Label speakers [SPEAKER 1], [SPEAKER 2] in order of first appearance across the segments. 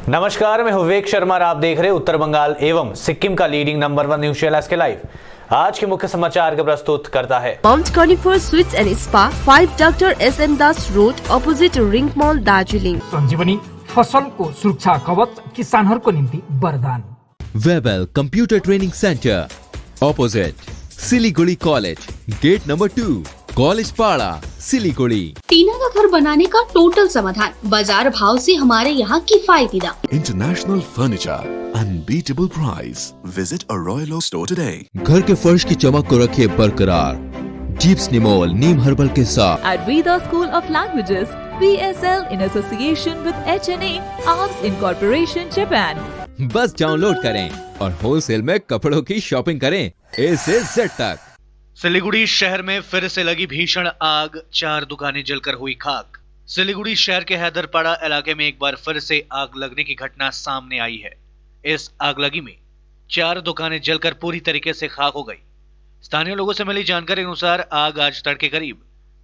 [SPEAKER 1] नमस्कार, मैं विवेक शर्मा और आप देख रहे हैं उत्तर बंगाल एवं सिक्किम का लीडिंग नंबर 1 न्यूज चैनल के लाइव। आज के मुख्य समाचार का प्रस्तुत करता है
[SPEAKER 2] mount conifer sweets and spa, 5 doctor S N. Das road, opposite ring mall, Darjeeling.
[SPEAKER 3] Sanjeevani फसलको सुरक्षा कवच किसानहरूको निम्ति वरदान।
[SPEAKER 4] Webel computer training centre, opposite Siliguri college, gate number 2, college Para, Siliguri.
[SPEAKER 5] टीना का घर बनाने का टोटल समाधान, बाजार भाव से हमारे यहाँ किफायती दाम।
[SPEAKER 6] International Furniture, unbeatable price. Visit a Royal Oak store today.
[SPEAKER 4] घर के फर्श की चमक को रखे बरकरार, जीप्स निमोल नीम हर्बल के साथ।
[SPEAKER 7] At Veda School of Languages, VSL in association with HNA, Arms Incorporation, Japan.
[SPEAKER 4] बस डाउनलोड करें और होलसेल में कपड़ों की शॉपिंग करें A से Z तक।
[SPEAKER 8] सिलीगुड़ी शहर में फिर से लगी भीषण आग, 4 दुकानें जलकर हुई खाक। सिलीगुड़ी शहर के हैदरपाड़ा इलाके में एक बार फिर से आग लगने की घटना सामने आई है। इस आगलगी में 4 दुकानें जलकर पूरी तरीके से खाक हो गई। स्थानीय लोगों से मिली जानकारी के अनुसार आग आज तड़के करीब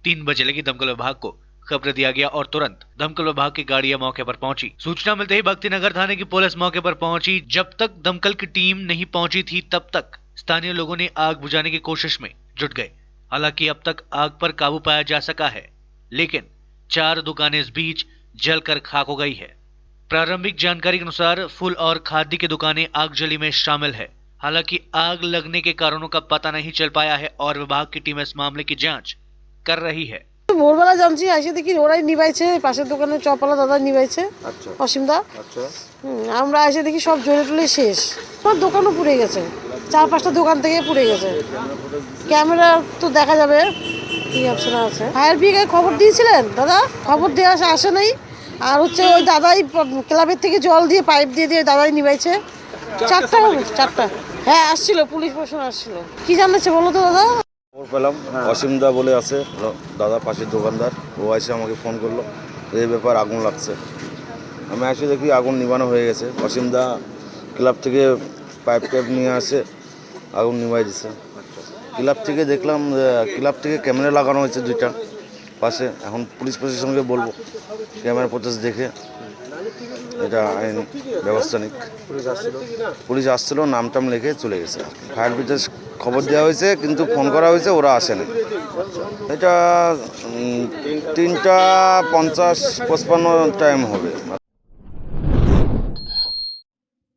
[SPEAKER 8] 3 बजे लगी। दमकल विभाग को खबर दिया गया और तुरंत दमकल विभाग की गाड़ियां मौके पर पहुंची। सूचना मिलते ही भक्तिनगर थाने की पुलिस मौके पर पहुंची। जब तक दमकल की टीम नहीं पहुंची थी तब तक स्थानीय लोगों ने आग बुझाने की कोशिश में जुट गए। हालांकि अब तक आग पर काबू पाया जा सका है, लेकिन 4 दुकानें इस बीच जलकर खाक हो गई है। प्रारंभिक जानकारी के अनुसार फूल और खाद्य की दुकानें आगजली में शामिल है। हालांकि आग लगने के कारणों का पता नहीं चल पाया है और विभाग की टीम इस मामले की जांच कर रही है।
[SPEAKER 9] ভোরবেলা জানছি এসে দেখি ওরাই নিভাইছে, পাশের দোকানে চপালা দাদা নিভাইছে, অসীম দা। আমরা এসে দেখি সব জ্বলে টলে শেষ। আমার দোকানও পুড়ে গেছে, 4-5টা দোকান থেকে পুড়ে গেছে। ক্যামেরা তো দেখা যাবে কি অপশন আছে। ফায়ার ব্রিগেডে খবর দিয়েছিলেন দাদা? খবর দেওয়া আসে নাই। আর হচ্ছে ওই দাদাই ক্লাবের থেকে জল দিয়ে পাইপ দিয়ে দাদাই নিভাইছে। 4টা হ্যাঁ আসছিল, পুলিশ প্রশাসন আসছিল। কি জানাচ্ছে বলো তো দাদা?
[SPEAKER 10] খবর পেলাম অসীম দা বলে আছে দাদা, পাশের দোকানদার, ও এসে আমাকে ফোন করলো এই ব্যাপার আগুন লাগছে। আমি এসে দেখি আগুন নিভানো হয়ে গেছে। অসীম দা ক্লাব থেকে পাইপ নিয়ে আসে, আগুন নিভাই দিছে। ক্লাব থেকে দেখলাম, ক্লাব থেকে ক্যামেরা লাগানো হয়েছে 2টা পাশে। এখন পুলিশ প্রশাসনকে বলবো ক্যামেরা ফুটেজ দেখে এটা আইন ব্যবস্থা নিক। পুলিশ আসছিল, নাম টাম লিখে চলে গেছে। ফায়ার ব্রিগেড খবর দেওয়া হয়েছে কিন্তু ফোন করা হয়েছে, ওরা আসেনি। এটা 3:50-55 টাইম হবে।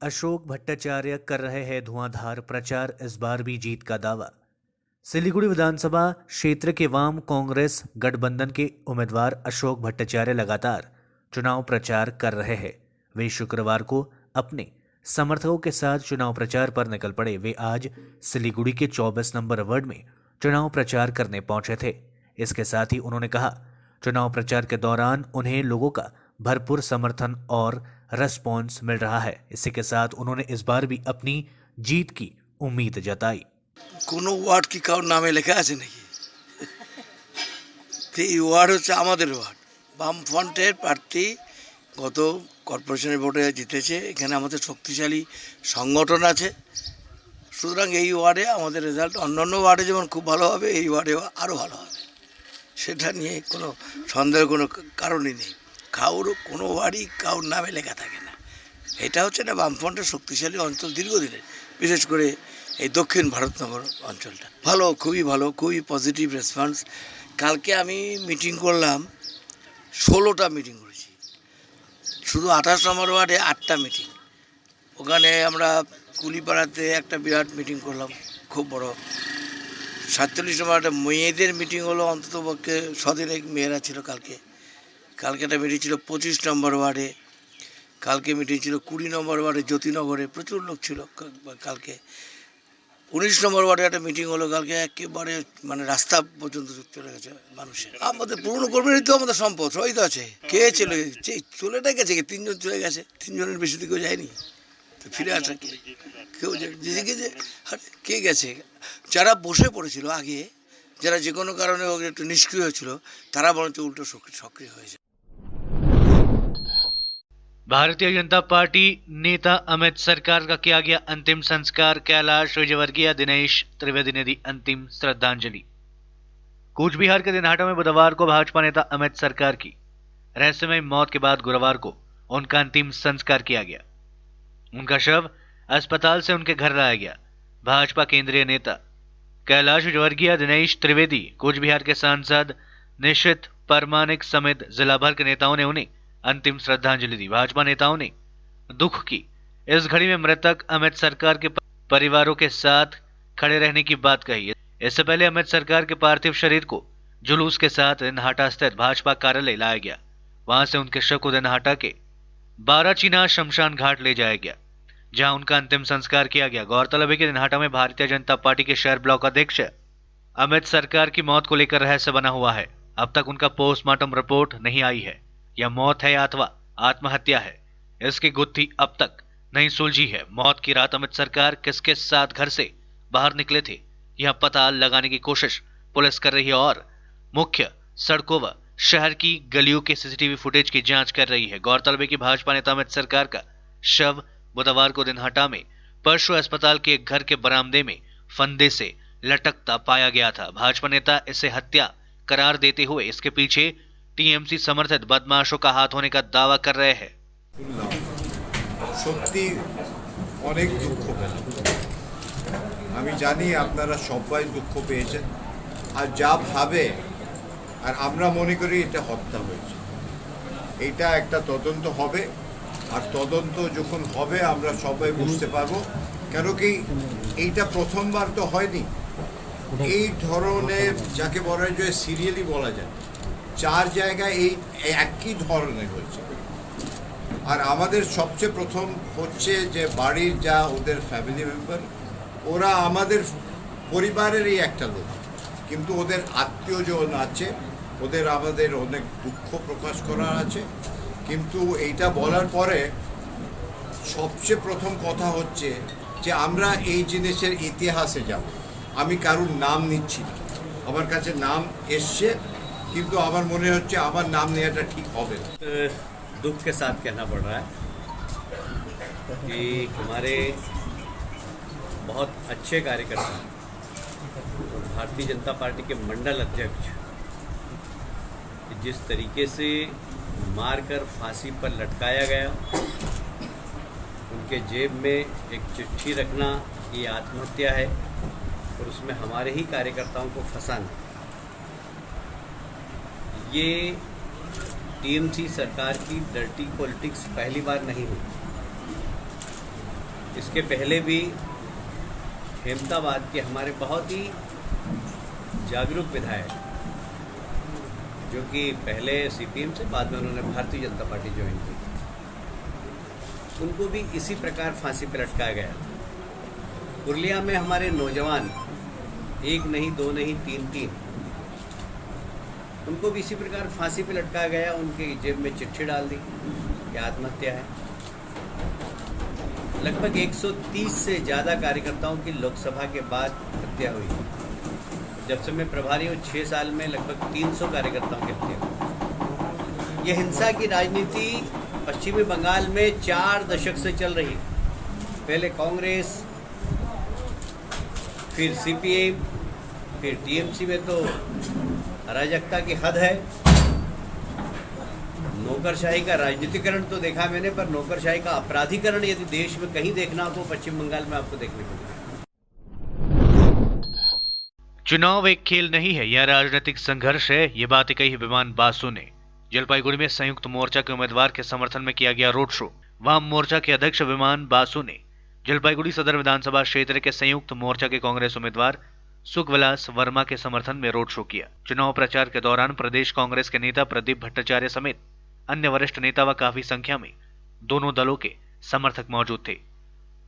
[SPEAKER 8] अशोक भट्टाचार्य कर रहे हैं धुआंधार प्रचार, इस बार भी जीत का दावा। सिलीगुड़ी विधानसभा क्षेत्र के वाम कांग्रेस गठबंधन के उम्मीदवार अशोक भट्टाचार्य लगातार चुनाव प्रचार कर रहे हैं। वे शुक्रवार को अपने समर्थकों के साथ चुनाव प्रचार पर निकल पड़े। वे आज सिलीगुड़ी के 24 नंबर वार्ड में चुनाव प्रचार करने पहुंचे थे। इसके साथ ही उन्होंने कहा, चुनाव प्रचार के दौरान उन्हें लोगों का भरपूर समर्थन और रेस्पॉन्स मिल रहा है। इसी के साथ उन्होंने इस बार भी अपनी जीत की उम्मीद जताई।
[SPEAKER 11] কোনো ওয়ার্ড কি কারোর নামে লেখা আছে নাকি? এই ওয়ার্ড হচ্ছে আমাদের ওয়ার্ড। বামফ্রন্টের প্রার্থী গত কর্পোরেশনের ভোটে জিতেছে। এখানে আমাদের শক্তিশালী সংগঠন আছে, সুতরাং এই ওয়ার্ডে আমাদের রেজাল্ট অন্যান্য ওয়ার্ডে যেমন খুব ভালো হবে, এই ওয়ার্ডে আরও ভালো হবে। সেটা নিয়ে কোনো সন্দেহের কোনো কারণই নেই। কোনো ওয়ার্ডই কারোর নামে লেখা থাকে না। এটা হচ্ছে না বামফ্রন্টের শক্তিশালী অঞ্চল দীর্ঘদিনের, বিশেষ করে এই দক্ষিণ ভারতনগর অঞ্চলটা ভালো, খুবই ভালো, খুবই পজিটিভ রেসপন্স। কালকে আমি মিটিং করলাম, 16টা মিটিং করেছি। শুধু 28 নম্বর ওয়ার্ডে 8টা মিটিং। ওখানে আমরা কুলিপাড়াতে একটা বিরাট মিটিং করলাম, খুব বড়। 47 নম্বর ওয়ার্ডে মেয়েদের মিটিং হলো, অন্তত পক্ষে 100 মেয়েরা ছিল কালকে। কালকে একটা মিটিং ছিল 25 নম্বর ওয়ার্ডে। কালকে মিটিং ছিল 20 নম্বর ওয়ার্ডে জ্যোতিনগরে, প্রচুর লোক ছিল কালকে। 19 নম্বর ওয়ার্ডে একটা মিটিং হলো কালকে, একেবারে মানে রাস্তা পর্যন্ত চলে গেছে মানুষের। আমাদের পুরনো কর্মীরাই তো আমাদের সম্পদ, সবাই তো আছে। কে চলেটা গেছে, 3 জন চলে গেছে, 3 জনের বেশি তো কেউ যায়নি। তো ফিরে আসা কেউ যে কে গেছে? যারা বসে পড়েছিল আগে, যারা যে কোনো কারণে একটু নিষ্ক্রিয় ছিল, তারা বরঞ্চ উল্টো সক্রিয় হয়েছে।
[SPEAKER 8] भारतीय जनता पार्टी नेता अमित सरकार का किया गया अंतिम संस्कार। कैलाश विजयवर्गीय, दिनेश त्रिवेदी ने दी अंतिम श्रद्धांजलि। कूच बिहार के दिनहाटा में बुधवार को भाजपा नेता अमित सरकार की रहस्यमय मौत के बाद गुरुवार को उनका अंतिम संस्कार किया गया। उनका शव अस्पताल से उनके घर लाया गया। भाजपा केंद्रीय नेता कैलाश विजयवर्गीय, दिनेश त्रिवेदी, कूच बिहार के सांसद निशित परमानिक समेत जिला भर के नेताओं ने उन्हें अंतिम श्रद्धांजलि दी। भाजपा नेताओं ने दुख की इस घड़ी में मृतक अमित सरकार के परिवारों के साथ खड़े रहने की बात कही। इससे पहले अमित सरकार के पार्थिव शरीर को जुलूस के साथ दिनहाटा स्थित भाजपा कार्यालय लाया गया। वहां से उनके शव को दिनहाटा के बाराचीना शमशान घाट ले जाया गया, जहां उनका अंतिम संस्कार किया गया। गौरतलब है कि दिनहाटा में भारतीय जनता पार्टी के शहर ब्लॉक अध्यक्ष अमित सरकार की मौत को लेकर रहस्य बना हुआ है। अब तक उनका पोस्टमार्टम रिपोर्ट नहीं आई है। यह मौत है अथवा आत्महत्या है, इसकी गुत्थी अब तक नहीं सुलझी है। मौत की रात अमित सरकार किसके साथ घर से बाहर निकले थे, यह पता लगाने की कोशिश पुलिस कर रही है और मुख्य सड़कों व शहर की गलियों के सीसीटीवी फुटेज की जांच कर रही है। गौरतलब है कि भाजपा नेता अमित सरकार का शव बुधवार को दिनहाटा में पशु अस्पताल के एक घर के बरामदे में फंदे से लटकता पाया गया था। भाजपा नेता इसे हत्या करार देते हुए इसके पीछे टीएमसी समर्थित बदमाशों का हाथ होने का दावा कर रहे हैं।
[SPEAKER 12] সত্যি অনেক দুঃখ পেলাম। আমি জানি আপনারা সবাই দুঃখ পেয়েছেন, আর যা ভাবে আর আমরা মনে করি এটা হত্যা হয়েছে। এটা একটা তদন্ত হবে, আর তদন্ত যখন হবে আমরা সবাই বুঝতে পারবো। কেন কি এইটা প্রথমবার তো হয়নি। এই ধরনের যাকে বলা যায় সিরিয়ালি বলা যায় 4 জায়গায় এই একই ধরনের হয়েছে। আর আমাদের সবচেয়ে প্রথম হচ্ছে যে বাড়ির যা ওদের ফ্যামিলি মেম্বার, ওরা আমাদের পরিবারেরই একটা লোক, কিন্তু ওদের আত্মীয়জন আছে, ওদের আমাদের অনেক দুঃখ প্রকাশ করার আছে। কিন্তু এইটা বলার পরে সবচেয়ে প্রথম কথা হচ্ছে যে আমরা এই জিনিসের ইতিহাসে যাব। আমি কারুর নাম নিচ্ছি না, আমার কাছে নাম এসছে, কিন্তু আমার মনে হচ্ছে আমার নাম নেওয়াটা ঠিক হবে না।
[SPEAKER 13] दुख के साथ कहना पड़ रहा है कि हमारे बहुत अच्छे कार्यकर्ता भारतीय जनता पार्टी के मंडल अध्यक्ष जिस तरीके से मारकर फांसी पर लटकाया गया, उनके जेब में एक चिट्ठी रखना ये आत्महत्या है और उसमें हमारे ही कार्यकर्ताओं को फंसाना, ये टीएमसी सरकार की डर्टी पॉलिटिक्स पहली बार नहीं हुई। इसके पहले भी हेमताबाद के हमारे बहुत ही जागरूक विधायक, जो कि पहले सीपीएम से बाद में उन्होंने भारतीय जनता पार्टी ज्वाइन की, उनको भी इसी प्रकार फांसी पर लटकाया गया। पुरलिया में हमारे नौजवान 1 नहीं 2 नहीं 3 उनको भी इसी प्रकार फांसी पे लटकाया गया। उनके जेब में चिट्ठी डाल दी कि आत्महत्या है। लगभग 130 से ज़्यादा कार्यकर्ताओं की लोकसभा के बाद हत्या हुई। जब से मैं प्रभारी हूँ 6 साल में लगभग 300 कार्यकर्ताओं की हत्या हुई। ये हिंसा की राजनीति पश्चिमी बंगाल में 4 दशक से चल रही है। पहले कांग्रेस, फिर सीपीएम, फिर टीएमसी में तो अराजकता की हद है। नौकरशाही का राजनीतिकरण तो देखा मैंने, पर नौकरशाही का अपराधीकरण यदि देश में कहीं देखना हो तो पश्चिम बंगाल में आपको देखने को मिलेगा।
[SPEAKER 8] चुनाव एक खेल नहीं है, यह राजनीतिक संघर्ष है। ये बातें कही विमान बासु ने। जलपाईगुड़ी में संयुक्त मोर्चा के उम्मीदवार के समर्थन में किया गया रोड शो। वाम मोर्चा के अध्यक्ष विमान बासु ने जलपाईगुड़ी सदर विधानसभा क्षेत्र के संयुक्त मोर्चा के कांग्रेस उम्मीदवार सुखविलास वर्मा के समर्थन में रोड शो किया। चुनाव प्रचार के दौरान प्रदेश कांग्रेस के नेता प्रदीप भट्टाचार्य समेत अन्य वरिष्ठ नेता व काफी संख्या में दोनों दलों के समर्थक मौजूद थे।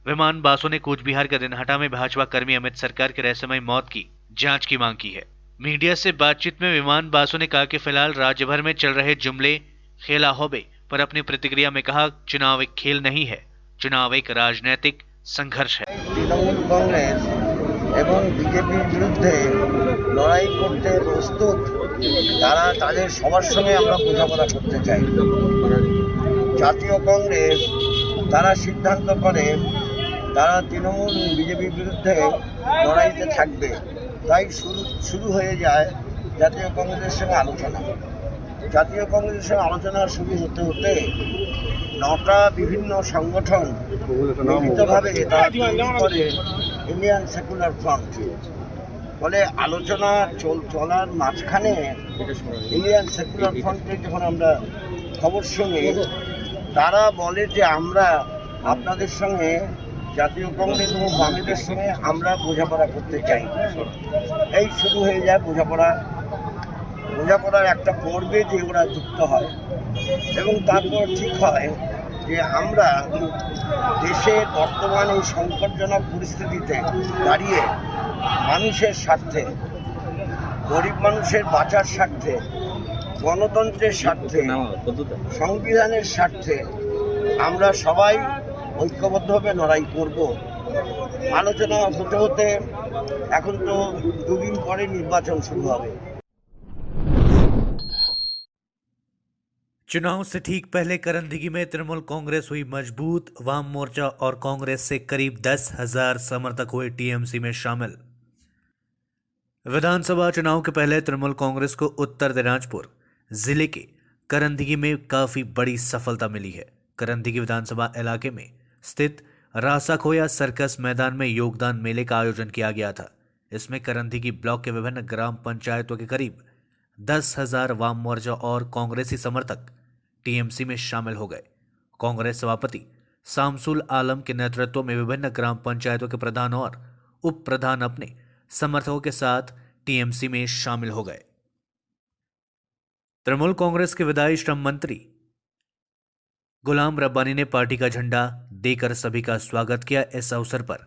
[SPEAKER 8] विमान बासु ने कूच बिहार के दिनहाटा में भाजपा कर्मी अमित सरकार की रहस्यमय मौत की जांच की मांग की है। मीडिया से बातचीत में विमान बासु ने कहा कि फिलहाल राज्य भर में चल रहे जुमले खेला होबे पर अपनी प्रतिक्रिया में कहा, चुनाव एक खेल नहीं है, चुनाव एक राजनीतिक संघर्ष है।
[SPEAKER 14] तृणमूल कांग्रेस এবং বিজেপির বিরুদ্ধে লড়াই করতে প্রস্তুত, তারা তাদের সবার সঙ্গে আমরা বোঝাপড়া করতে চাই। জাতীয় কংগ্রেস তারা সিদ্ধান্ত করে তারা তৃণমূল বিজেপির বিরুদ্ধে লড়াইতে থাকবে, তাই শুরু হয়ে যায় জাতীয় কংগ্রেসের সঙ্গে আলোচনা। জাতীয় কংগ্রেসের সঙ্গে আলোচনা শুরু হতে হতে 9টা বিভিন্ন সংগঠন মিলিতভাবে তারা তৈরি করে ইন্ডিয়ান সেকুলার ফ্রন্ট। ফলে আলোচনা চলার মাঝখানে ইন্ডিয়ান সেকুলার ফ্রন্টের যখন আমরা খবর শুনি, তারা বলে যে আমরা আপনাদের সঙ্গে জাতীয় কংগ্রেস এবং বামেদের সঙ্গে আমরা বোঝাপড়া করতে চাই। এই শুরু হয়ে যায় বোঝাপড়ার একটা পর্বে যে ওরা যুক্ত হয় এবং তারপর ঠিক হয় যে আমরা দেশের বর্তমান এই সংকটজনক পরিস্থিতিতে দাঁড়িয়ে মানুষের স্বার্থে, গরিব মানুষের বাঁচার স্বার্থে, গণতন্ত্রের স্বার্থে, সংবিধানের স্বার্থে আমরা সবাই ঐক্যবদ্ধভাবে লড়াই করব। আলোচনা হতে হতে এখন তো 2 দিন পরে নির্বাচন শুরু হবে।
[SPEAKER 8] चुनाव से ठीक पहले करंदगी में तृणमूल कांग्रेस हुई मजबूत। वाम मोर्चा और कांग्रेस से करीब 10,000 समर्थक हुए टीएमसी में शामिल। विधानसभा चुनाव के पहले तृणमूल कांग्रेस को उत्तर दिनाजपुर जिले के करंदगी में काफी बड़ी सफलता मिली है। करंदगी विधानसभा इलाके में स्थित रासा खोया सर्कस मैदान में योगदान मेले का आयोजन किया गया था। इसमें करंदगी ब्लॉक के विभिन्न ग्राम पंचायतों के करीब 10,000 वाम मोर्चा और कांग्रेसी समर्थक टीएमसी में शामिल हो गए। कांग्रेस सभापति शामसुल आलम के नेतृत्व में विभिन्न ग्राम पंचायतों के प्रधान और उप प्रधान अपने समर्थकों के साथ टीएमसी में शामिल हो गए। तृणमूल कांग्रेस के विधायी श्रम मंत्री गुलाम रब्बानी ने पार्टी का झंडा देकर सभी का स्वागत किया। इस अवसर पर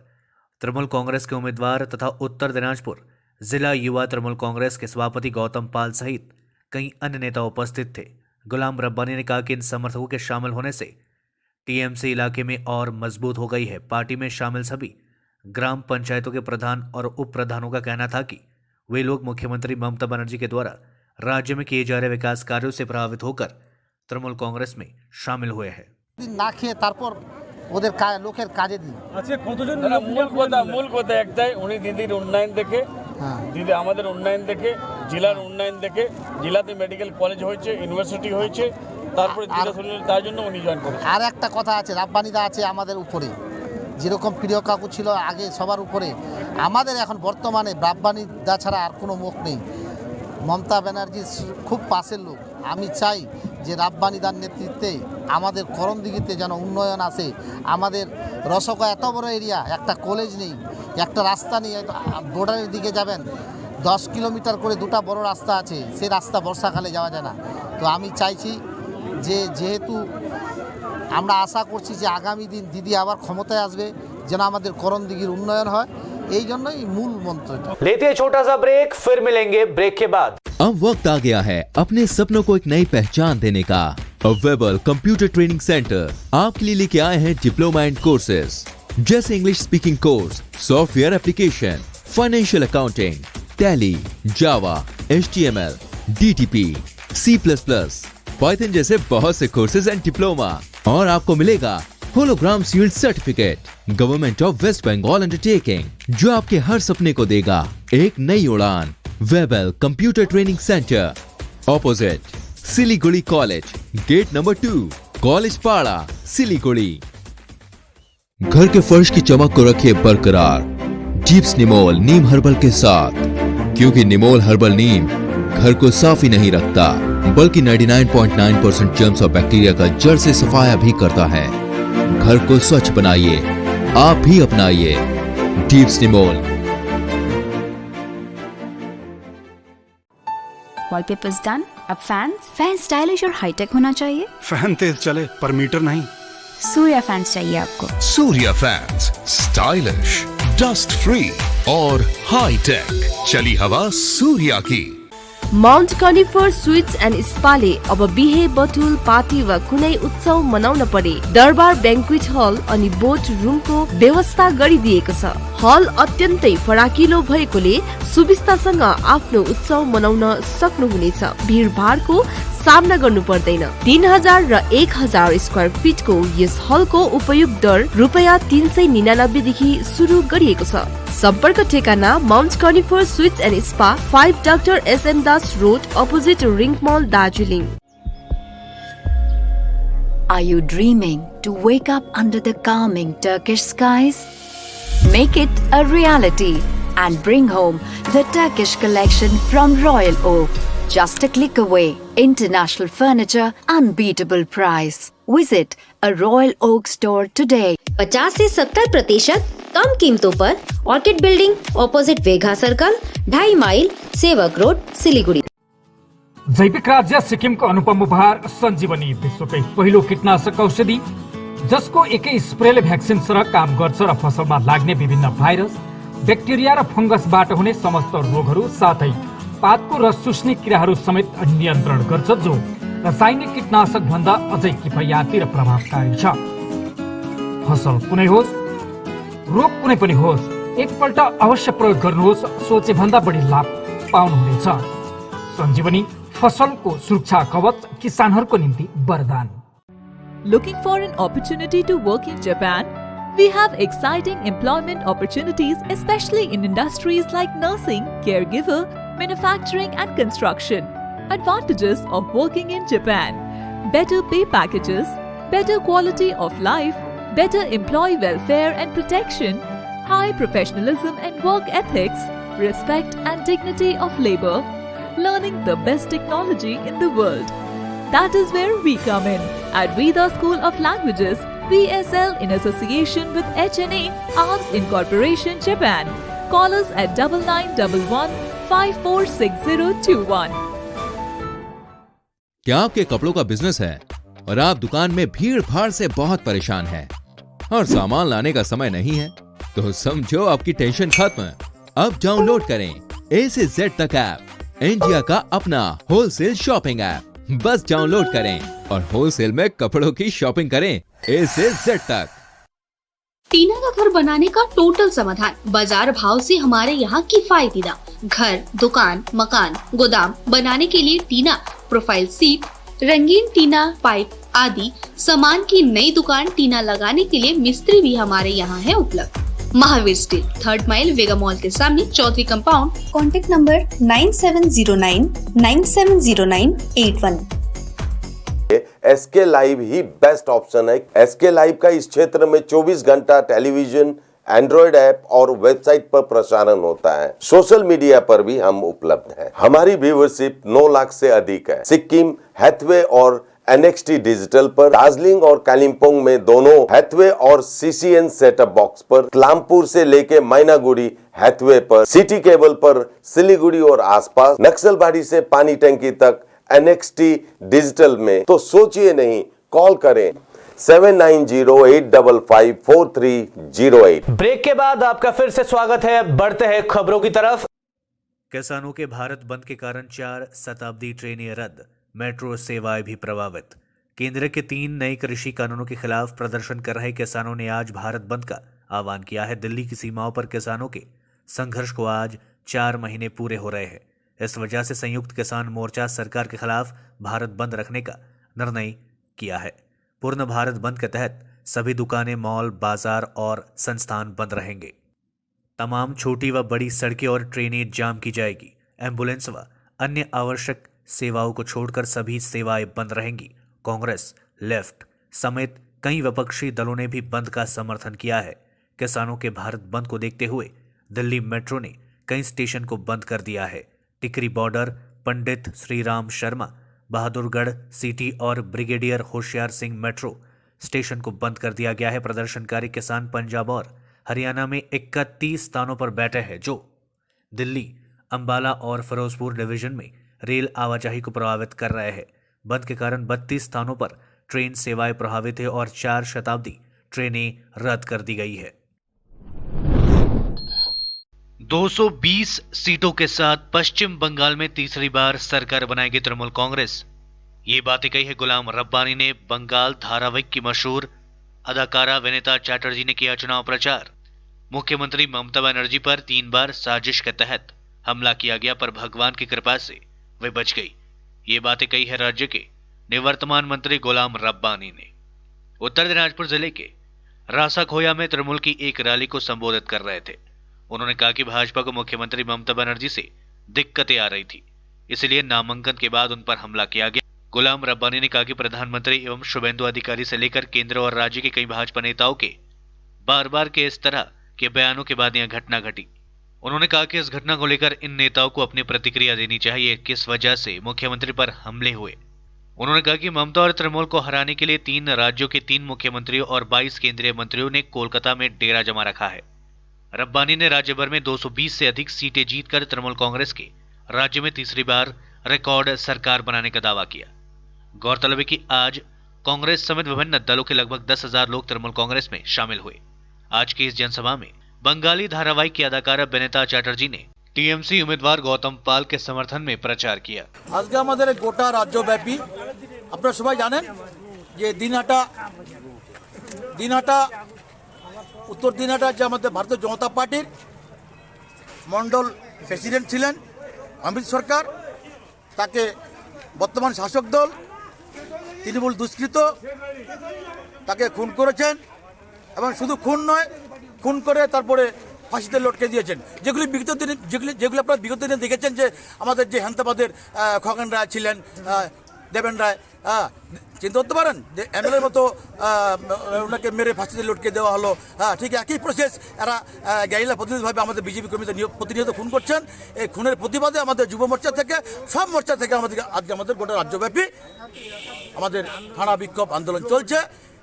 [SPEAKER 8] तृणमूल कांग्रेस के उम्मीदवार तथा उत्तर दिनाजपुर जिला युवा तृणमूल कांग्रेस के सभापति गौतम पाल सहित कई अन्य नेता उपस्थित थे। गुलाम रब्बानी ने कहा कि इन समर्थकों के शामिल होने से टीएमसी इलाके में और मजबूत हो गई है। पार्टी में शामिल सभी ग्राम पंचायतों के प्रधान और उप प्रधानों का कहना था कि वे लोग मुख्यमंत्री ममता बनर्जी के द्वारा राज्य में किए जा रहे विकास कार्यों से प्रभावित होकर तृणमूल कांग्रेस में शामिल हुए हैं।
[SPEAKER 15] না খেয়ে তারপর ওদের লোকের কাজে দিই।
[SPEAKER 16] আচ্ছা কতজন মূল কথা একটাই, উনি দিদির উন্নয়ন দেখে, দিদি আমাদের উন্নয়ন দেখে, জেলার উন্নয়ন দেখে, জেলাতে মেডিকেল কলেজ হয়েছে, ইউনিভার্সিটি হয়েছে, তারপরে জেলা শুনলেন, তার জন্য উনি জয়েন করেছেন।
[SPEAKER 15] আর একটা কথা আছে, রাব্বানিদা আছে আমাদের উপরে, যেরকম প্রিয় কাকু ছিল আগে সবার উপরে, আমাদের এখন বর্তমানে রাব্বানিদা ছাড়া আর কোনো মুখ নেই। মমতা ব্যানার্জি খুব পাশের লোক। আমি চাই যে রাব্বানিদার নেতৃত্বে আমাদের করণদিঘিতে যেন উন্নয়ন আসে। আমাদের রসকা এত বড় এরিয়া, একটা কলেজ নেই, একটা রাস্তা নেই। বর্ডারের দিকে যাবেন 10 কিলোমিটার করে 2টা বড় রাস্তা আছে, সেই রাস্তা বর্ষাকালে যাওয়া যায় না। তো আমি চাইছি যে যেহেতু আমরা আশা করছি যে আগামী দিন দিদি আবার ক্ষমতায় আসবে, যেন আমাদের করণদিঘির উন্নয়ন হয়, এই জন্যই মূল মন্ত্রটা।
[SPEAKER 1] लेते हैं छोटा सा ब्रेक, फिर मिलेंगे ब्रेक के बाद।
[SPEAKER 4] अब वक्त आ गया है अपने सपनों को एक नई पहचान देने का। वेबल कंप्यूटर ट्रेनिंग सेंटर आपके लिए लेके आए हैं डिप्लोमा एंड कोर्सेज जैसे English speaking course, software application, financial accounting, Tally, Java, HTML, DTP, C++, Python जैसे बहुत से कोर्सेज एंड डिप्लोमा। और आपको मिलेगा hologram sealed certificate government of west Bengal undertaking, जो आपके हर सपने को देगा एक नई उड़ान। Webel computer training centre opposite Siliguri college, gate number 2, college Para, Siliguri. घर के फर्श की चमक को रखिए बरकरार जीप्स निमोल नीम हर्बल के साथ, क्योंकि निमोल हर्बल नीम घर को साफ ही नहीं रखता बल्कि 99.9% जर्म्स और बैक्टीरिया का जड़ से सफाया भी करता है। घर को स्वच्छ बनाइए, आप भी अपनाइए डीप्स निमोल।
[SPEAKER 17] Wallpapers done. अब फैन स्टाइलिश और हाईटेक होना चाहिए।
[SPEAKER 18] फैन तेज चले पर मीटर नहीं।
[SPEAKER 17] सूर्या फैंस चाहिए आपको।
[SPEAKER 6] Surya fans stylish, dust free और हाई टेक। चली हवा सूर्या की।
[SPEAKER 2] माउन्ट कनिफर स्वीट्स एन्ड स्पाले अब बिहे बटुल पार्टी वा कुनै उत्सव मनाउन परे दरबार ब्याङ्क्वेट हल अनि बोट रुमको व्यवस्था गरिदिएको छ। हल अत्यन्तै फराकिलो भएकोले सुविस्तासँग आफ्नो उत्सव मनाउन सक्नुहुनेछ। भीडभाडको सामना गर्नु पर्दैन। 3000 र 1000 स्क्वायर फिटको यस हलको उपयोग दर रुपैयाँ 399 देखि सुरु गरिएको छ। सम्पर्क ठेगाना mount conifer sweets and spa 5 doctor SM Das road opposite ring mall Darjeeling.
[SPEAKER 17] Are you dreaming to wake up under the calming Turkish skies? Make it a reality and bring home the Turkish collection from Royal Oak. Just a click away. International furniture, unbeatable price. Visit a Royal Oak store today.
[SPEAKER 19] 50 से 70% कम कीमतों पर orchid building opposite Vega circle 2.5 mile Sevoke road Siliguri.
[SPEAKER 3] जैविक राज्य सिक्किमको अनुपम उपहार सञ्जीवनी, विश्वकै पहिलो कीटनाशक औषधि जसको एकै स्प्रेले भ्याक्सिन सरह काम गर्छ र फसलमा लाग्ने विभिन्न भाइरस, ब्याक्टेरिया र फंगसबाट हुने समस्त रोगहरू साथै पातको रस चुस्ने किराहरू समेत नियन्त्रण गर्छ, जो रासायनिक कीटनाशक भन्दा अझै किफायती र प्रभावकारी छ। फसल कुनै होस्, रोग कुनै पनि होस्, एकपल्ट अवश्य प्रयोग गर्नुहोस्, सोचे भन्दा बढी लाभ पाउनुहुनेछ। सञ्जीवनी फसलको सुरक्षा कवच, किसानहरूको निम्ति वरदान।
[SPEAKER 7] Looking for an opportunity to work in Japan? We have exciting employment opportunities, especially in industries like nursing, caregiver, manufacturing and construction. Advantages of working in Japan: better pay packages, better quality of life, better employee welfare and protection, high professionalism and work ethics, respect and dignity of labor, learning the best technology in the world. That is where we come in at Veda School of Languages, VSL, in association with HNA, Arms Incorporation, Japan. Call us at 9911 546021.
[SPEAKER 4] क्या आपके कपड़ों का business है और आप दुकान में भीड़ भाड़ से बहुत परेशान हैं और सामान लाने का समय नहीं है? तो समझो आपकी टेंशन खत्म। अब डाउनलोड करें A से Z तक ऐप, इंडिया का अपना होलसेल शॉपिंग ऐप। बस डाउनलोड करें और होलसेल में कपड़ों की शॉपिंग करें A से Z तक।
[SPEAKER 5] टीना का घर बनाने का टोटल समाधान, बाजार भाव से हमारे यहाँ किफायती दाम। घर, दुकान, मकान, गोदाम बनाने के लिए टीना, प्रोफाइल सीट, रंगीन टीना, पाइप आदि सामान की नई दुकान टीना लगाने के लिए मिस्त्री भी हमारे यहाँ है उपलब्ध। Mahavir steel, 3rd mile Vega mall के सामने, Chaudhary compound.
[SPEAKER 20] Contact number 9709 970981।
[SPEAKER 21] SK live ही बेस्ट ऑप्शन है। SK लाइव का इस क्षेत्र में 24 घंटा टेलीविजन, एंड्रॉइड ऐप और वेबसाइट पर प्रसारण होता है। सोशल मीडिया पर भी हम उपलब्ध हैं। हमारी व्यूवरशिप 9 लाख से अधिक है। सिक्किम, हैथवे और NXT डिजिटल पर, दार्जिलिंग और कालिम्पोंग में दोनों हैथवे और CCN सेटअप बॉक्स पर, क्लामपुर से लेके मैनागुड़ी हैथवे पर, सिटी केबल पर सिलीगुड़ी और आसपास, नक्सलबाड़ी से पानी टंकी तक NXT डिजिटल में। तो सोचिए नहीं, कॉल करें 7908554308।
[SPEAKER 1] ब्रेक के बाद आपका फिर से स्वागत है। बढ़ते हैं खबरों की तरफ।
[SPEAKER 8] किसानों के भारत बंद के कारण 4 शताब्दी ट्रेनें रद्द, मेट्रो सेवाएं भी प्रभावित। केंद्र के 3 नए कृषि कानूनों के खिलाफ प्रदर्शन कर रहे किसानों ने आज भारत बंद का आह्वान किया है। दिल्ली की सीमाओं पर किसानों के संघर्ष को आज 4 महीने पूरे हो रहे हैं। इस वजह से संयुक्त किसान मोर्चा सरकार के खिलाफ भारत बंद रखने का निर्णय किया है। पूर्ण भारत बंद के तहत सभी दुकानें, मॉल, बाजार और संस्थान बंद रहेंगे। तमाम छोटी व बड़ी सड़कें और ट्रेनें जाम की जाएगी। एम्बुलेंस व अन्य आवश्यक सेवाओं को छोड़कर सभी सेवाएं बंद रहेंगी। कांग्रेस, लेफ्ट समेत कई विपक्षी दलों ने भी बंद का समर्थन किया है। किसानों के भारत बंद को देखते हुए दिल्ली मेट्रो ने कई स्टेशन को बंद कर दिया है। टिकरी बॉर्डर, पंडित श्रीराम शर्मा, बहादुरगढ़ सिटी और brigadier Hoshiyar Singh metro station को बंद कर दिया गया है। प्रदर्शनकारी किसान पंजाब और हरियाणा में 31 स्थानों पर बैठे हैं, जो दिल्ली, अंबाला और फिरोजपुर डिवीजन में रेल आवाजाही को प्रभावित कर रहे हैं। बंद के कारण 32 स्थानों पर ट्रेन सेवाएं प्रभावित है और 4 शताब्दी ट्रेनें रद्द कर दी गई है। 220 सीटों के साथ पश्चिम बंगाल में तीसरी बार सरकार बनाएगी तृणमूल कांग्रेस। ये बातें कही है गुलाम रब्बानी ने। बंगाल धारावाहिक की मशहूर अदाकारा विनीता चैटर्जी ने किया चुनाव प्रचार। मुख्यमंत्री ममता बनर्जी पर 3 बार साजिश के तहत हमला किया गया, पर भगवान की कृपा से वे बच गई। ये बातें कही है राज्य के निवर्तमान मंत्री गुलाम रब्बानी ने। उत्तर दिनाजपुर जिले के रासाखोया में तृणमूल की एक रैली को संबोधित कर रहे थे। उन्होंने कहा कि भाजपा को मुख्यमंत्री ममता बनर्जी से दिक्कतें आ रही थी, इसलिए नामांकन के बाद उन पर हमला किया गया। गुलाम रब्बानी ने कहा कि प्रधानमंत्री एवं शुभेंदु अधिकारी से लेकर केंद्र और राज्य के कई भाजपा नेताओं के बार बार के इस तरह के बयानों के बाद यह घटना घटी। उन्होंने कहा कि इस घटना को लेकर इन नेताओं को अपनी प्रतिक्रिया देनी चाहिए, किस वजह से मुख्यमंत्री पर हमले हुए। उन्होंने कहा कि ममता और तृणमूल को हराने के लिए 3 राज्यों के 3 मुख्यमंत्रियों और 22 केंद्रीय मंत्रियों ने कोलकाता में डेरा जमा रखा है। रब्बानी ने राज्य भर में 220 से अधिक सीटें जीतकर तृणमूल कांग्रेस के राज्य में तीसरी बार रिकॉर्ड सरकार बनाने का दावा किया। गौरतलब है कि आज कांग्रेस समेत विभिन्न दलों के लगभग 10,000 लोग तृणमूल कांग्रेस में शामिल हुए। आज की इस जनसभा में बंगाली धारावाहिक की अदाकारा बेनेता चैटर्जी ने टीएमसी उम्मीदवार गौतम पाल के समर्थन में प्रचार किया।
[SPEAKER 11] आज के हमारे गोटा राज्यव्यापी अपना सबाई जानें যে দিনহাটা उत्तर দিনহাটা যে আমাদের ভারতীয় জনতা পার্টির মন্ডল প্রেসিডেন্ট ছিলেন অমিত সরকার, তাকে বর্তমান শাসক দল তৃণমূল দুষ্কৃত তাকে খুন করেছেন এবং শুধু খুন নয়, খুন করে তারপরে ফাঁসিতে লটকে দিয়েছেন। যেগুলি বিগত দিনে যেগুলি আপনারা বিগত দিনে দেখেছেন যে আমাদের যে হেমতাবাদের খগেন রায় ছিলেন, দেবেন রায়, চিন্তা করতে পারেন যে এমএলএর মতো ওনাকে মেরে ফাঁসিতে লটকে দেওয়া হলো। ঠিক একই প্রসেস এরা গ্যারিলা প্রতিনিধিভাবে আমাদের বিজেপি কর্মীদের প্রতিনিয়ত খুন করছেন। এই খুনের প্রতিবাদে আমাদের যুব মোর্চা থেকে সব মোর্চা থেকে আজকে আমাদের গোটা রাজ্যব্যাপী আমাদের থানা বিক্ষোভ আন্দোলন চলছে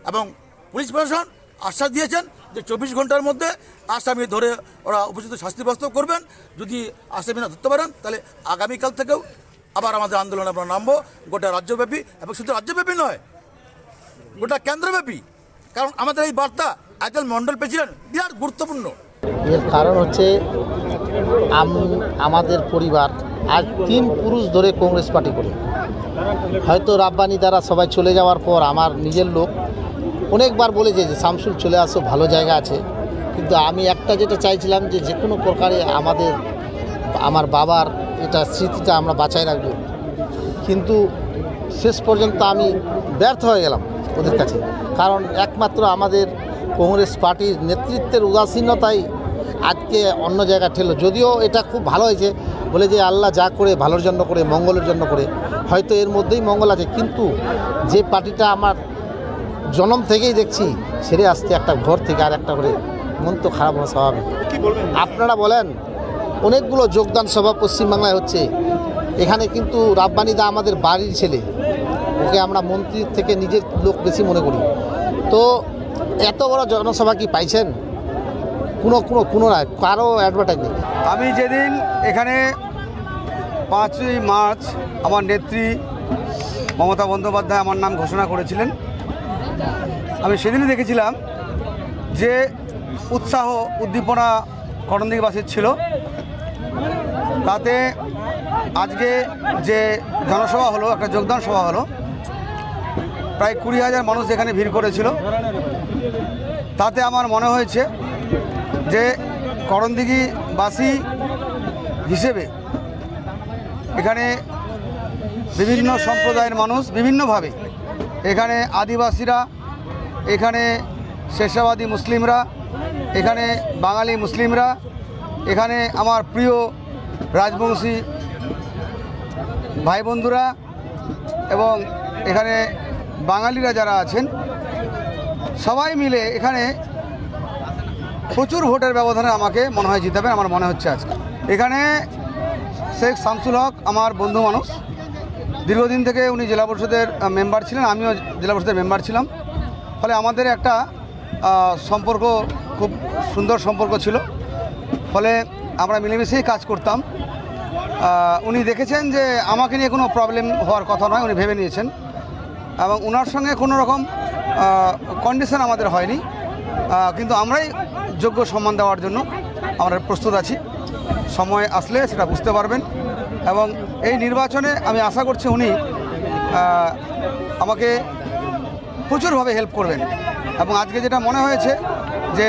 [SPEAKER 11] এবং পুলিশ প্রশাসন আশ্বাস দিয়েছেন যে 24 ঘন্টার মধ্যে আসামি ধরে ওরা উপযুক্ত শাস্তিগ্রস্ত করবেন। যদি আসামি না ধরতে পারেন তাহলে আগামীকাল থেকেও আবার আমাদের আন্দোলন আমরা নামবো গোটা রাজ্যব্যাপী, এবং শুধু রাজ্যব্যাপী নয় গোটা কেন্দ্রব্যাপী, কারণ আমাদের এই বার্তা একজন মন্ডল প্রেসিডেন্ট বিরাট গুরুত্বপূর্ণ।
[SPEAKER 15] এর কারণ হচ্ছে আমাদের পরিবার আজ 3 পুরুষ ধরে কংগ্রেস পার্টি করে, হয়তো রাব্বানি দ্বারা সবাই চলে যাওয়ার পর আমার নিজের লোক অনেকবার বলেছে যে শামসুল চলে আসো, ভালো জায়গা আছে, কিন্তু আমি একটা যেটা চাইছিলাম যে যে কোনো প্রকারে আমার বাবার এটা স্মৃতিটা আমরা বাঁচাই রাখব, কিন্তু শেষ পর্যন্ত আমি ব্যর্থ হয়ে গেলাম ওদের কাছে। কারণ একমাত্র আমাদের কংগ্রেস পার্টির নেতৃত্বের উদাসীনতাই আজকে অন্য জায়গায় ঠেলো। যদিও এটা খুব ভালো হয়েছে, বলে যে আল্লাহ যা করে ভালোর জন্য করে, মঙ্গলের জন্য করে, হয়তো এর মধ্যেই মঙ্গল আছে, কিন্তু যে পার্টিটা আমার জন্ম থেকেই দেখছি ছেড়ে আসতে একটা ঘর থেকে আর একটা করে, মন তো খারাপ হওয়া স্বাভাবিক। আপনারা বলেন অনেকগুলো যোগদান সভা পশ্চিমবাংলায় হচ্ছে, এখানে কিন্তু রাব্বানি দা আমাদের বাড়ির ছেলে, ওকে আমরা মন্ত্রীর থেকে নিজের লোক বেশি মনে করি। তো এত বড় জনসভা কি পাইছেন? কোনো না, কারো অ্যাডভার্টাইজ নেই।
[SPEAKER 9] আমি যেদিন এখানে 5ই মার্চ আমার নেত্রী মমতা বন্দ্যোপাধ্যায় আমার নাম ঘোষণা করেছিলেন, আমি সেদিনই দেখেছিলাম যে উৎসাহ উদ্দীপনা করণদিঘিবাসীর ছিল। তাতে আজকে যে জনসভা হলো, একটা যোগদান সভা হলো, প্রায় 20,000 মানুষ এখানে ভিড় করেছিল। তাতে আমার মনে হয়েছে যে করণদিঘিবাসী হিসেবে এখানে বিভিন্ন সম্প্রদায়ের মানুষ বিভিন্নভাবে, এখানে আদিবাসীরা, এখানে শেষাবাদী মুসলিমরা, এখানে বাঙালি মুসলিমরা, এখানে আমার প্রিয় রাজবংশী ভাই বন্ধুরা এবং এখানে বাঙালিরা যারা আছেন, সবাই মিলে এখানে প্রচুর ভোটের ব্যবধানে আমাকে মনে হয় জিতাবে, আমার মনে হচ্ছে আজকে। এখানে শেখ শামসুল হক আমার বন্ধু মানুষ, দীর্ঘদিন থেকে উনি জেলা পরিষদের মেম্বার ছিলেন, আমিও জেলা পরিষদের মেম্বার ছিলাম, ফলে আমাদের একটা সম্পর্ক, খুব সুন্দর সম্পর্ক ছিল, ফলে আমরা মিলেমিশেই কাজ করতাম। উনি দেখেছেন যে আমাকে নিয়ে কোনো প্রবলেম হওয়ার কথা নয়, উনি ভেবে নিয়েছেন, এবং ওনার সঙ্গে কোনো রকম কন্ডিশন আমাদের হয়নি, কিন্তু আমরাই যোগ্য সম্মান দেওয়ার জন্য আমরা প্রস্তুত আছি। সময় আসলে সেটা বুঝতে পারবেন, এবং এই নির্বাচনে আমি আশা করছি উনি আমাকে প্রচুরভাবে হেল্প করবেন। এবং আজকে যেটা মনে হয়েছে যে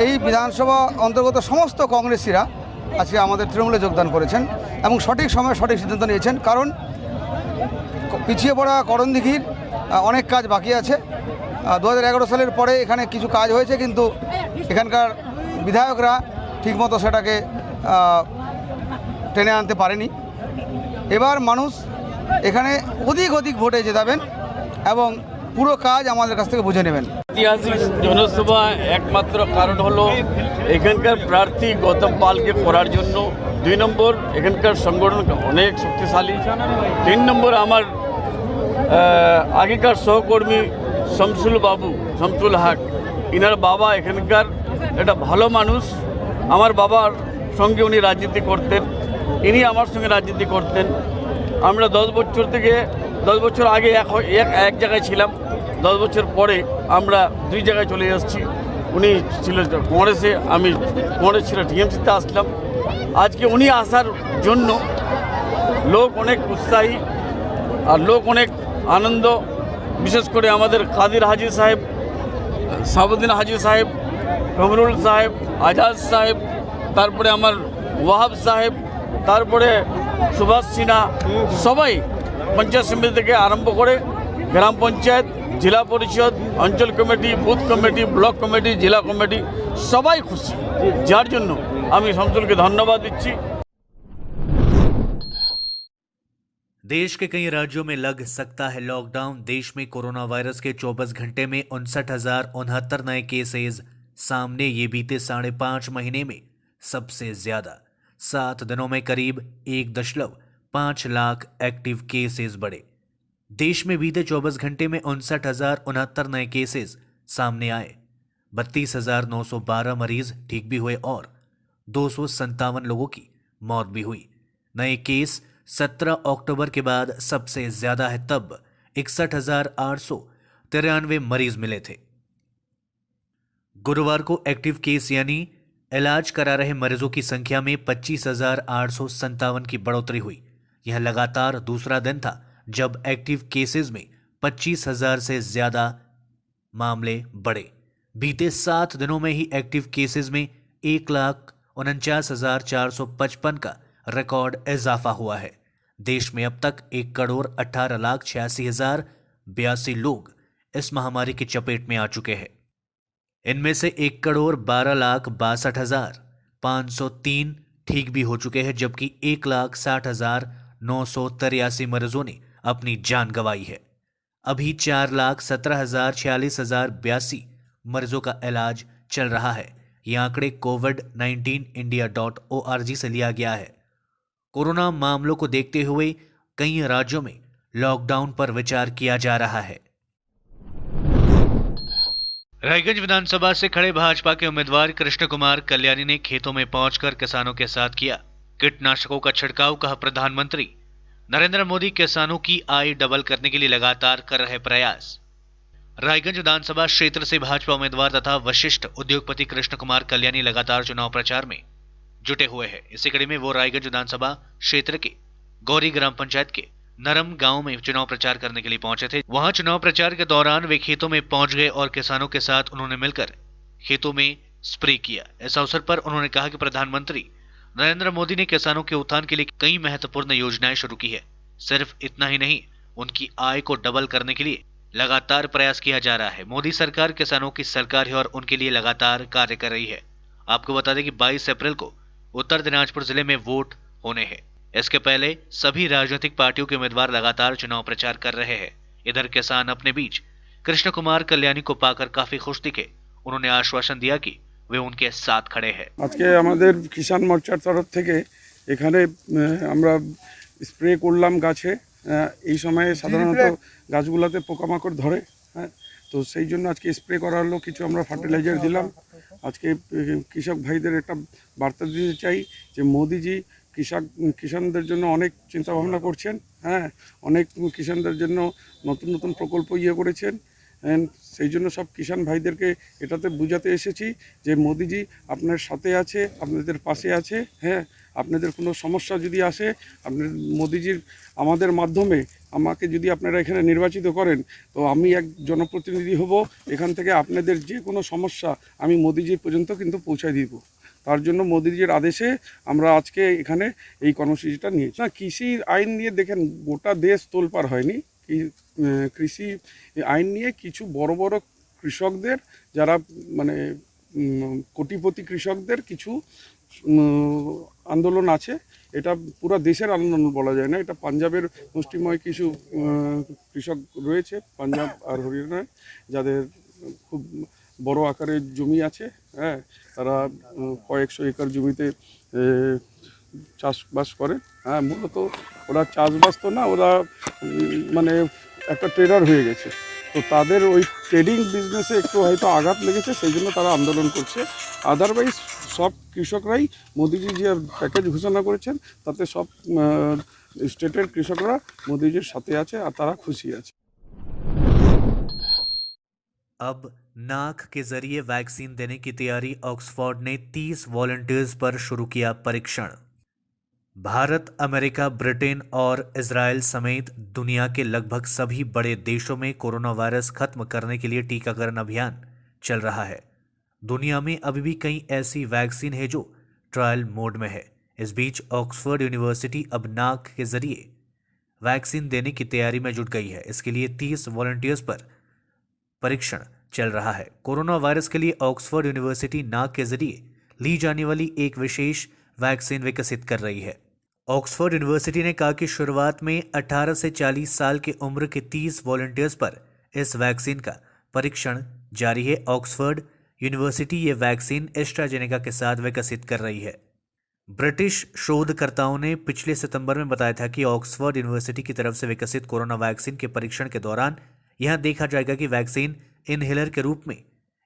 [SPEAKER 9] এই বিধানসভা অন্তর্গত সমস্ত কংগ্রেসীরা আজকে আমাদের তৃণমূলে যোগদান করেছেন এবং সঠিক সময়ে সঠিক সিদ্ধান্ত নিয়েছেন, কারণ পিছিয়ে পড়া করণদিঘির অনেক কাজ বাকি আছে। 2011 সালের পরে এখানে কিছু কাজ হয়েছে, কিন্তু এখানকার বিধায়করা ঠিকমতো সেটাকে টেনে আনতে পারেনি। এবার মানুষ এখানে অধিক ভোটে জেতাবেন এবং পুরো কাজ আমাদের কাছ থেকে বুঝে নেবেন।
[SPEAKER 16] ঐতিহাসিক জনসভা একমাত্র কারণ হলো এখানকার প্রার্থী গৌতম পালকে করার জন্য। 2 নম্বর, এখানকার সংগঠন অনেক শক্তিশালী। 3 নম্বর, আমার আগেকার সহকর্মী শামসুল হক, ইনার বাবা এখানকার একটা ভালো মানুষ। আমার বাবার সঙ্গে উনি রাজনীতি করতেন, ইনি আমার সঙ্গে রাজনীতি করতেন। আমরা 10 বছর আগে এক জায়গায় ছিলাম, 10 বছর পরে আমরা 2 জায়গায় চলে এসেছি। উনি ছিল কংগ্রেসে, আমি কংগ্রেস ছিল টিএমসিতে আসলাম। আজকে উনি আসার জন্য লোক অনেক উৎসাহী আর লোক অনেক আনন্দ। বিশেষ করে আমাদের কাদির হাজি সাহেব, সাবুদ্দিন হাজি সাহেব, কমরুল সাহেব, আজাদ সাহেব, তারপরে আমার ওয়াহাব সাহেব, তারপরে সুভাষ সিনহা, সবাই পঞ্চায়েত সমিতি থেকে আরম্ভ করে গ্রাম পঞ্চায়েত, জেলা পরিষদ, অঞ্চল committee, booth committee, block committee, জেলা কমিটি সবাই খুশি, যার জন্য আমি শামসুলকে ধন্যবাদ দিচ্ছি।
[SPEAKER 8] देश के कई राज्यों में लग सकता है लॉकडाउन। देश में कोरोना वायरस के 24 घंटे में 59,069 नए केसेस सामने। ये बीते 5.5 महीने में सबसे ज्यादा। 7 दिनों में करीब 1.5 लाख एक्टिव केसेस बढ़े। देश में बीते 24 घंटे में 59,069 नए केसेस सामने आए। 32,912 मरीज ठीक भी हुए और 257 लोगों की मौत भी हुई। नए केस 17 अक्टूबर के बाद सबसे ज्यादा है, तब 61,893 मरीज मिले थे। गुरुवार को एक्टिव केस यानी इलाज करा रहे मरीजों की संख्या में 25,857 की बढ़ोतरी हुई। यह लगातार दूसरा दिन था जब एक्टिव केसेस में 25,000 से ज्यादा मामले बढ़े। बीते 7 दिनों में ही एक्टिव केसेस में 1,49,455 का रिकॉर्ड इजाफा हुआ है। देश में अब तक 1,18,86,082 लोग इस महामारी की चपेट में आ चुके हैं। इनमें से 1,12,62,503 ठीक भी हो चुके हैं, जबकि 1,60,983 मरीजों ने अपनी जान गंवाई है। अभी 4,17,46,082 मरीजों का इलाज चल रहा है। ये आंकड़े covid19india.org से लिया गया है। कोरोना मामलों को देखते हुए कई राज्यों में लॉकडाउन पर विचार किया जा रहा है। रायगंज विधानसभा से खड़े भाजपा के उम्मीदवार कृष्ण कुमार कल्याणी ने खेतों में पहुंचकर किसानों के साथ किया कीटनाशकों का छिड़काव। कहा, प्रधानमंत्री नरेंद्र मोदी किसानों की आय डबल करने के लिए लगातार कर रहे प्रयास। रायगंज विधानसभा क्षेत्र से भाजपा उम्मीदवार तथा वशिष्ठ उद्योगपति कृष्ण कुमार कल्याणी लगातार चुनाव प्रचार में जुटे हुए हैं। इसी कड़ी में वो रायगंज विधानसभा क्षेत्र के गौरी ग्राम पंचायत के नरम गांव में चुनाव प्रचार करने के लिए पहुंचे थे। वहां चुनाव प्रचार के दौरान वे खेतों में पहुंच गए और किसानों के साथ उन्होंने मिलकर खेतों में स्प्रे किया। इस अवसर पर उन्होंने कहा कि प्रधानमंत्री नरेंद्र मोदी ने किसानों के उत्थान के लिए कई महत्वपूर्ण योजनाएं शुरू की है। सिर्फ इतना ही नहीं, उनकी आय को डबल करने के लिए लगातार प्रयास किया जा रहा है। मोदी सरकार किसानों की सरकार है और उनके लिए लगातार कार्य कर रही है। आपको बता दें कि 22 अप्रैल को उत्तर दिनाजपुर जिले में वोट होने हैं। इसके पहले सभी राजनीतिक पार्टियों के उम्मीदवार लगातार चुनाव प्रचार कर रहे हैं। इधर किसान अपने बीच कृष्ण कुमार कल्याणी को पाकर काफी खुश दिखे। उन्होंने आश्वासन दिया कि वे उनके साथ खड़े हैं।
[SPEAKER 10] আজকে আমাদের কিষাণ মোর্চার তরফ থেকে এখানে আমরা স্প্রে করলাম গাছে। এই সময়ে সাধারণত গাছগুলোতে পোকামাকড় ধরে, হ্যাঁ, তো সেই জন্য আজকে স্প্রে করা হলো। কিছু আমরা ফার্টিলাইজার দিলাম। আজকে কৃষক ভাইদের একটা বার্তা দিতে চাই যে মোদিজি কিষানদের জন্য অনেক চিন্তাভাবনা করছেন, হ্যাঁ, অনেক কিষানদের জন্য নতুন নতুন প্রকল্প করেছেন। সেই জন্য সব কিষান ভাইদেরকে এটাতে বুঝাতে এসেছি যে মোদিজি আপনার সাথে আছে, আপনাদের পাশে আছে। হ্যাঁ, আপনাদের কোনো সমস্যা যদি আসে, আপনার মোদিজির আমাদের মাধ্যমে আমাকে যদি আপনারা এখানে নির্বাচিত করেন, তো আমি এক জনপ্রতিনিধি হব। এখান থেকে আপনাদের যে কোনো সমস্যা আমি মোদিজি পর্যন্ত কিন্তু পৌঁছায় দিব। তার জন্য মোদিজির আদেশে আমরা আজকে এখানে এই কর্মসূচিটা নিয়েছি। না, কৃষি আইন নিয়ে দেখেন গোটা দেশ তোলপাড় হয়নি। কৃষি আইন নিয়ে কিছু বড় বড় কৃষকদের, যারা মানে কোটিপতি কৃষকদের কিছু আন্দোলন আছে। এটা পুরো দেশের আন্দোলন বলা যায় না, এটা পাঞ্জাবের মুষ্টিময় কিছু কৃষক রয়েছে পাঞ্জাব আর হরিয়ানায়, যাদের খুব বড় আকারের জমি আছে। হ্যাঁ, তারা কয়েকশো একর জমিতে চাষবাস করে। হ্যাঁ, মূলত ওরা চাষবাস তো না, ওরা মানে একটা ট্রেডার হয়ে গেছে। তো তাদের ওই ট্রেডিং বিজনেসে একটু হয়তো আঘাত লেগেছে, সেই জন্য তারা আন্দোলন করছে। আদারওয়াইজ সব কৃষকরাই মোদিজি যে প্যাকেজ ঘোষণা করেছেন তাতে সব স্টেটের কৃষকরা মোদিজির সাথে আছে আর তারা খুশি আছে।
[SPEAKER 8] अब नाक के जरिए वैक्सीन देने की तैयारी ऑक्सफोर्ड ने 30 वॉलंटियर्स पर शुरू किया परीक्षण। भारत, अमेरिका, ब्रिटेन और इजराइल समेत दुनिया के लगभग सभी बड़े देशों में कोरोना वायरस खत्म करने के लिए टीकाकरण अभियान चल रहा है। दुनिया में अभी भी कई ऐसी वैक्सीन है जो ट्रायल मोड में है। इस बीच ऑक्सफोर्ड यूनिवर्सिटी अब नाक के जरिए वैक्सीन देने की तैयारी में जुट गई है। इसके लिए 30 वॉलंटियर्स पर परीक्षण चल रहा है। कोरोना वायरस के लिए ऑक्सफोर्ड यूनिवर्सिटी नाक के जरिए ली जाने वाली एक विशेष वैक्सीन विकसित कर रही है। ऑक्सफोर्ड यूनिवर्सिटी ने कहा कि शुरुआत में 18 से 40 साल की उम्र के 30 वॉलंटियर्स पर इस वैक्सीन का परीक्षण जारी है। ऑक्सफोर्ड यूनिवर्सिटी ये वैक्सीन एस्ट्राजेनेका के साथ विकसित कर रही है। ब्रिटिश शोधकर्ताओं ने पिछले सितंबर में बताया था कि ऑक्सफोर्ड यूनिवर्सिटी की तरफ से विकसित कोरोना वैक्सीन के परीक्षण के दौरान यह देखा जाएगा कि वैक्सीन इनहेलर के रूप में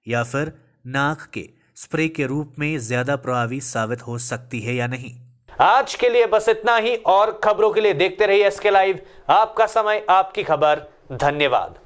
[SPEAKER 8] या फिर नाक के स्प्रे के रूप में ज्यादा प्रभावी साबित हो सकती है या नहीं।
[SPEAKER 1] आज के लिए बस इतना ही, और खबरों के लिए देखते रहिए SK लाइव। आपका समय, आपकी खबर। धन्यवाद।